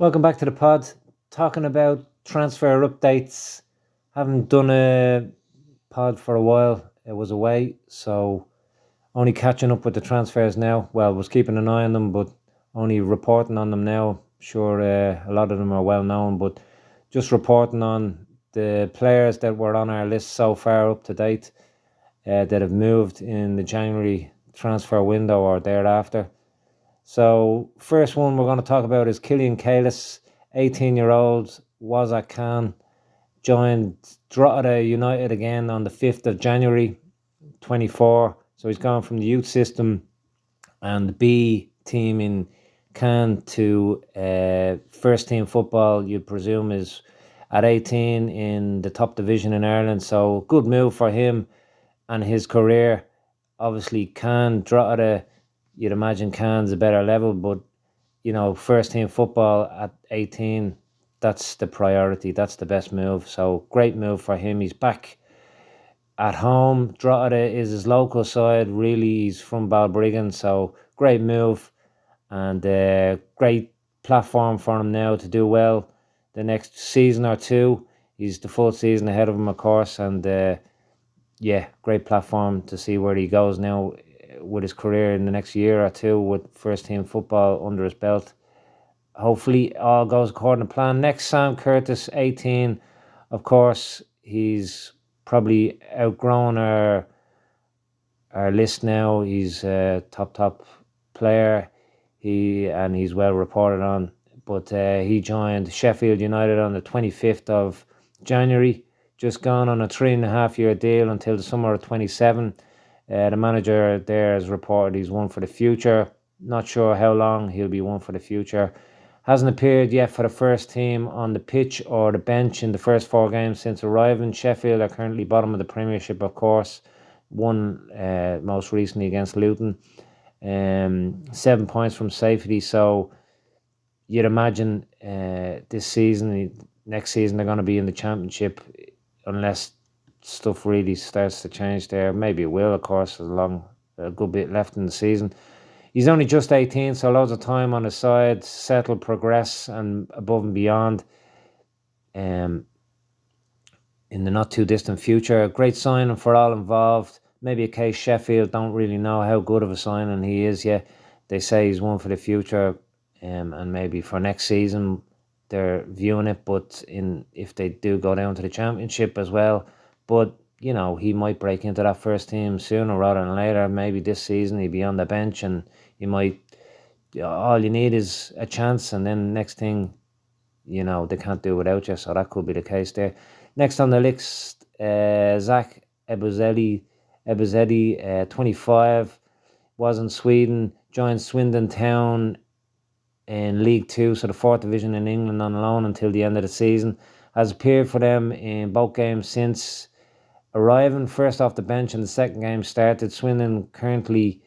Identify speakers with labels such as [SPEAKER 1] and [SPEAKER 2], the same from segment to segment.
[SPEAKER 1] Welcome back to the pod. Talking about transfer updates. Haven't done a pod for a while. It was away, so only catching up with the transfers now. Well, was keeping an eye on them, but only reporting on them now. Sure, a lot of them are well known, but just reporting on the players that were on our list so far up to date that have moved in the January transfer window or thereafter. So, first one we're going to talk about is Killian Cailloce, 18-year-old, was at Cannes, joined Drogheda United again on the 5th of January 24. So he's gone from the youth system and the B team in Cannes to first team football, you'd presume, is at 18 in the top division in Ireland. So good move for him and his career. Obviously, Cannes, Drogheda, you'd imagine Cannes a better level, but first team football at 18, that's the priority. That's the best move. So great move for him. He's back at home. Drogheda is his local side. Really, he's from Balbriggan, so great move and great platform for him now to do well the next season or two. He's the full season ahead of him, of course, and great platform to see where he goes now with his career in the next year or two with first team football under his belt. Hopefully all goes according to plan. Next, Sam Curtis, 18. Of course, he's probably outgrown our list now. He's a top player. He's well reported on. But he joined Sheffield United on the 25th of January. Just gone on a 3.5-year deal until the summer of 27. The manager there has reported he's one for the future. Not sure how long he'll be one for the future. Hasn't appeared yet for the first team on the pitch or the bench in the first 4 games since arriving. Sheffield are currently bottom of the Premiership, of course. Won most recently against Luton. 7 points from safety. So you'd imagine next season they're going to be in the Championship unless stuff really starts to change there. Maybe it will, of course. There's a good bit left in the season. He's only just 18, so loads of time on his side, settle, progress, and above and beyond in the not too distant future. Great signing for all involved. Maybe a case Sheffield don't really know how good of a signing he is yet. They say he's one for the future, and maybe for next season they're viewing it, but if they do go down to the Championship as well. But he might break into that first team sooner rather than later. Maybe this season he'll be on the bench and he might. All you need is a chance, and then next thing, they can't do without you. So that could be the case there. Next on the list, Zack Elbouzedi, 25, was in Sweden, joined Swindon Town in League 2, so the 4th division in England, on loan until the end of the season. Has appeared for them in both games since arriving, first off the bench and the second game started. Swindon currently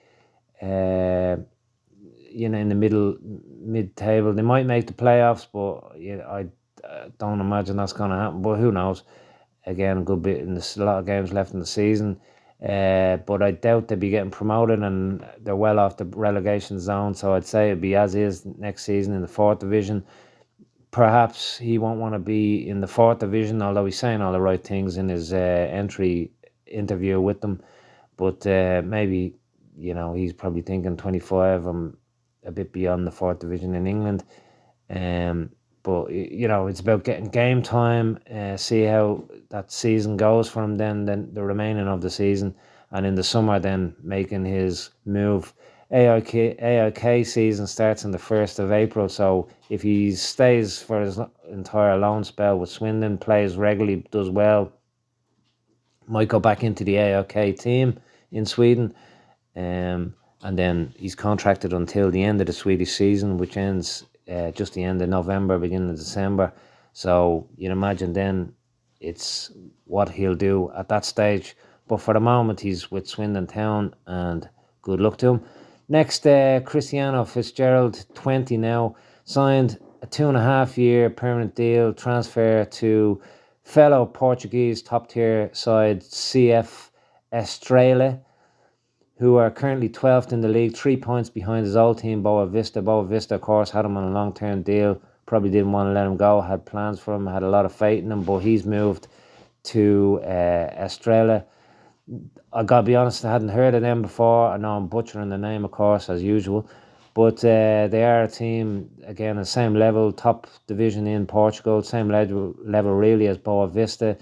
[SPEAKER 1] in the mid-table. They might make the playoffs, but I don't imagine that's going to happen, but who knows. Again, a good bit a lot of games left in the season, but I doubt they'll be getting promoted, and they're well off the relegation zone, so I'd say it'd be as is next season in the 4th division. Perhaps he won't want to be in the 4th division, although he's saying all the right things in his entry interview with them. But maybe, he's probably thinking 25, I'm a bit beyond the 4th division in England. But, it's about getting game time, see how that season goes for him then the remaining of the season. And in the summer then making his move. AIK season starts on the 1st of April, so if he stays for his entire loan spell with Swindon, plays regularly, does well, might go back into the AIK team in Sweden, and then he's contracted until the end of the Swedish season, which ends just the end of November, beginning of December. So you'd imagine then it's what he'll do at that stage. But for the moment, he's with Swindon Town, and good luck to him. Next, Cristiano Fitzgerald, 20 now, signed a 2.5-year permanent deal, transfer to fellow Portuguese top-tier side CF Estrela, who are currently 12th in the league, 3 points behind his old team, Boa Vista. Boa Vista, of course, had him on a long-term deal, probably didn't want to let him go, had plans for him, had a lot of faith in him, but he's moved to Australia. I gotta be honest, I hadn't heard of them before. I know I'm butchering the name, of course, as usual, but they are a team, again, the same level, top division in Portugal, same level really as Boa Vista.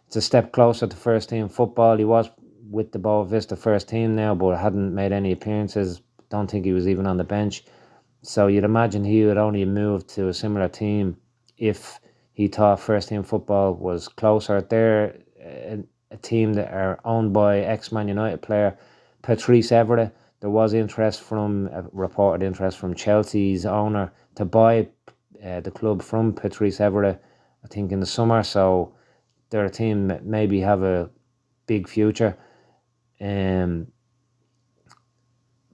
[SPEAKER 1] It's a step closer to first team football. He was with the Boa Vista first team now, but hadn't made any appearances. Don't think he was even on the bench. So you'd imagine he would only move to a similar team if he thought first team football was closer. They're a team that are owned by ex-Man United player Patrice Evra. There was reported interest from Chelsea's owner to buy the club from Patrice Evra, I think, in the summer. So they're a team that maybe have a big future.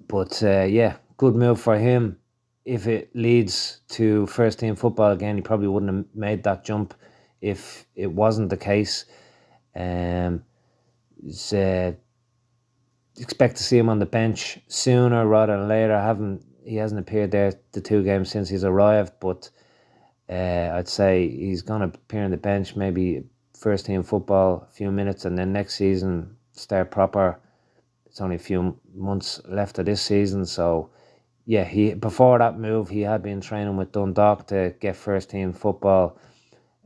[SPEAKER 1] But yeah, good move for him. If it leads to first team football again, he probably wouldn't have made that jump if it wasn't the case. Expect to see him on the bench sooner rather than later. He hasn't appeared there the 2 games since he's arrived, but I'd say he's going to appear on the bench, maybe first team football, a few minutes, and then next season start proper. It's only a few months left of this season, so yeah, before that move, he had been training with Dundalk to get first team football,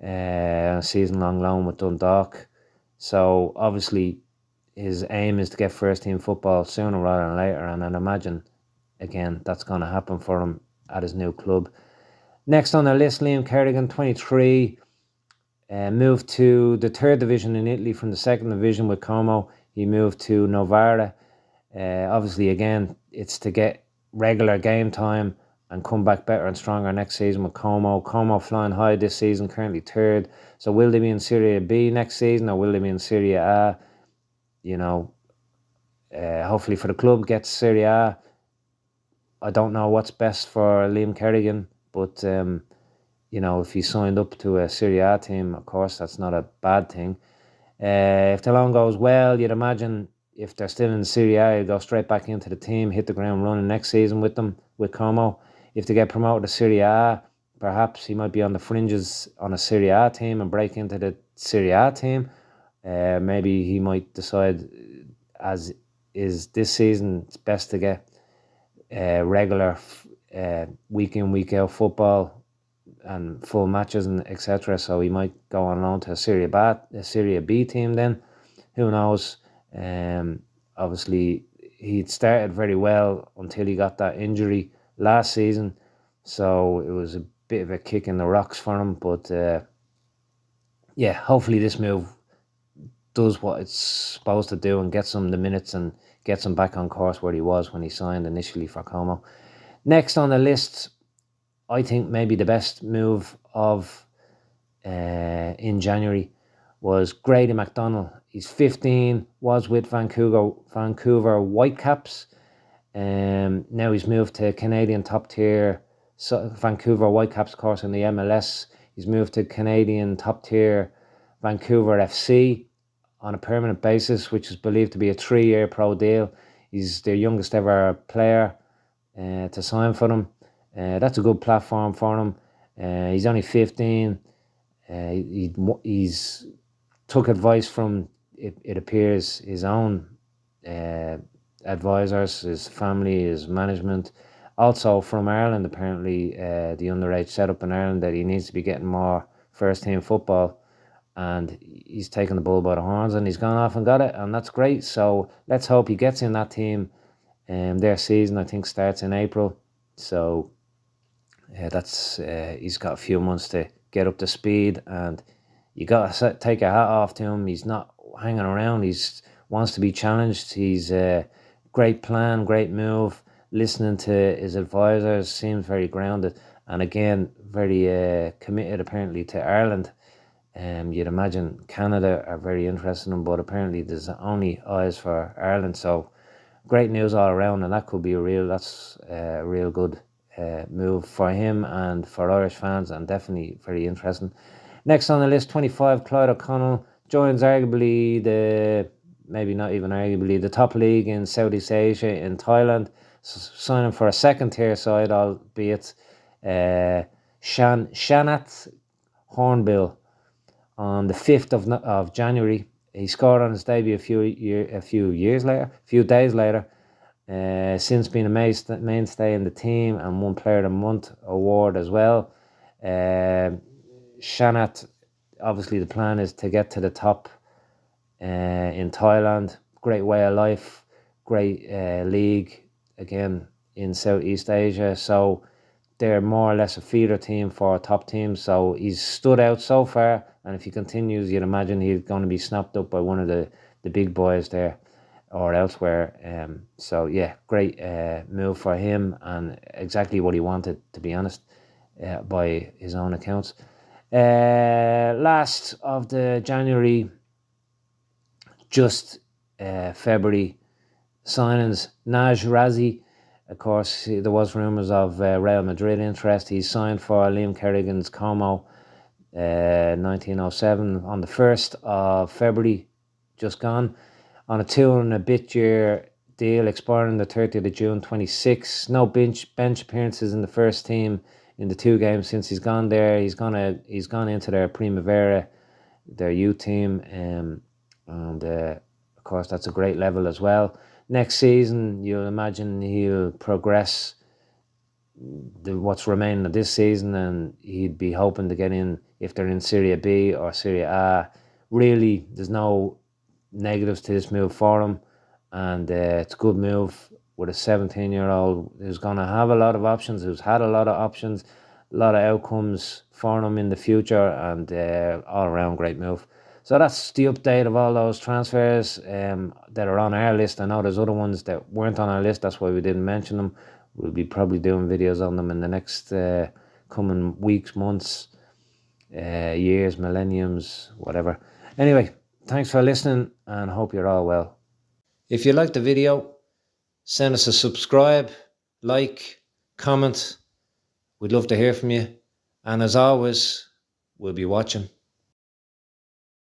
[SPEAKER 1] a season-long loan with Dundalk. So obviously his aim is to get first team football sooner rather than later, and I'd imagine, again, that's going to happen for him at his new club. Next on the list, Liam Kerrigan, 23, moved to the 3rd division in Italy from the 2nd division with Como. He moved to Novara. Obviously, again, it's to get regular game time and come back better and stronger next season with Como. Como flying high this season, currently 3rd. So will they be in Serie B next season, or will they be in Serie A? Hopefully for the club gets Serie A. I don't know what's best for Liam Kerrigan, but if he signed up to a Serie A team, of course, that's not a bad thing. If the loan goes well, you'd imagine if they're still in Serie A, he'll go straight back into the team, hit the ground running next season with Como. If they get promoted to Serie A, perhaps he might be on the fringes on a Serie A team and break into the Serie A team. Maybe he might decide, as is this season, it's best to get regular week in, week out football and full matches and etc. So he might go on loan to a Serie B team then. Who knows? Obviously, he'd started very well until he got that injury last season. So it was a bit of a kick in the rocks for him. But yeah, hopefully this move does what it's supposed to do and gets him the minutes and gets him back on course where he was when he signed initially for Como. Next on the list, I think maybe the best move of in January was Grady McDonnell. He's 15, was with Vancouver Whitecaps. Now he's moved to Canadian top tier, Vancouver Whitecaps course in the MLS. He's moved to Canadian top tier Vancouver FC on a permanent basis, which is believed to be a 3-year pro deal. He's the youngest ever player to sign for them. That's a good platform for him. He's only 15. He's took advice from, it appears, his own advisors, his family, his management. Also from Ireland, apparently, the underage setup in Ireland, that he needs to be getting more first team football. And he's taken the bull by the horns and he's gone off and got it, and that's great. So let's hope he gets in that team. Their season, I think, starts in April. So he's got a few months to get up to speed, and you got to take a hat off to him. He's not hanging around. He wants to be challenged. He's a great plan, great move. Listening to his advisors, seems very grounded, and again, very committed apparently to Ireland. You'd imagine Canada are very interested in him, but apparently there's only eyes for Ireland. So great news all around, and that could be that's a real good move for him and for Irish fans, and definitely very interesting. Next on the list, 25, Clyde O'Connell joins arguably maybe not even arguably, the top league in Southeast Asia in Thailand, signing for a second tier side, albeit Shanat Hornbill on the 5th of January. He scored on his debut a few days later. Since being a mainstay in the team and won Player of the Month award as well. Shanat, obviously the plan is to get to the top in Thailand. Great way of life, great league again in Southeast Asia. So they're more or less a feeder team for top teams. So he's stood out so far, and if he continues, you'd imagine he's going to be snapped up by one of the big boys there or elsewhere. So yeah, great move for him, and exactly what he wanted, to be honest, by his own accounts. Last of the January, just February signings, Naj Razi. Of course, there was rumours of Real Madrid interest. He's signed for Liam Kerrigan's Como 1907 on the 1st of February, just gone, on a 2-and-a-bit-year deal expiring the 30th of June 26. No bench appearances in the first team in the 2 games since he's gone there. He's gone into their Primavera, their youth team, and of course that's a great level as well. Next season, you'll imagine he'll progress what's remaining of this season, and he'd be hoping to get in if they're in Serie B or Serie A. Really, there's no negatives to this move for him, and it's a good move with a 17-year-old who's going to have a lot of options, who's had a lot of options, a lot of outcomes for him in the future, and all around great move. So that's the update of all those transfers that are on our list. I know there's other ones that weren't on our list, that's why we didn't mention them. We'll be probably doing videos on them in the next coming weeks, months, years, millenniums, whatever. Anyway, thanks for listening, and hope you're all well. If you liked the video, send us a subscribe, like, comment. We'd love to hear from you. And as always, we'll be watching.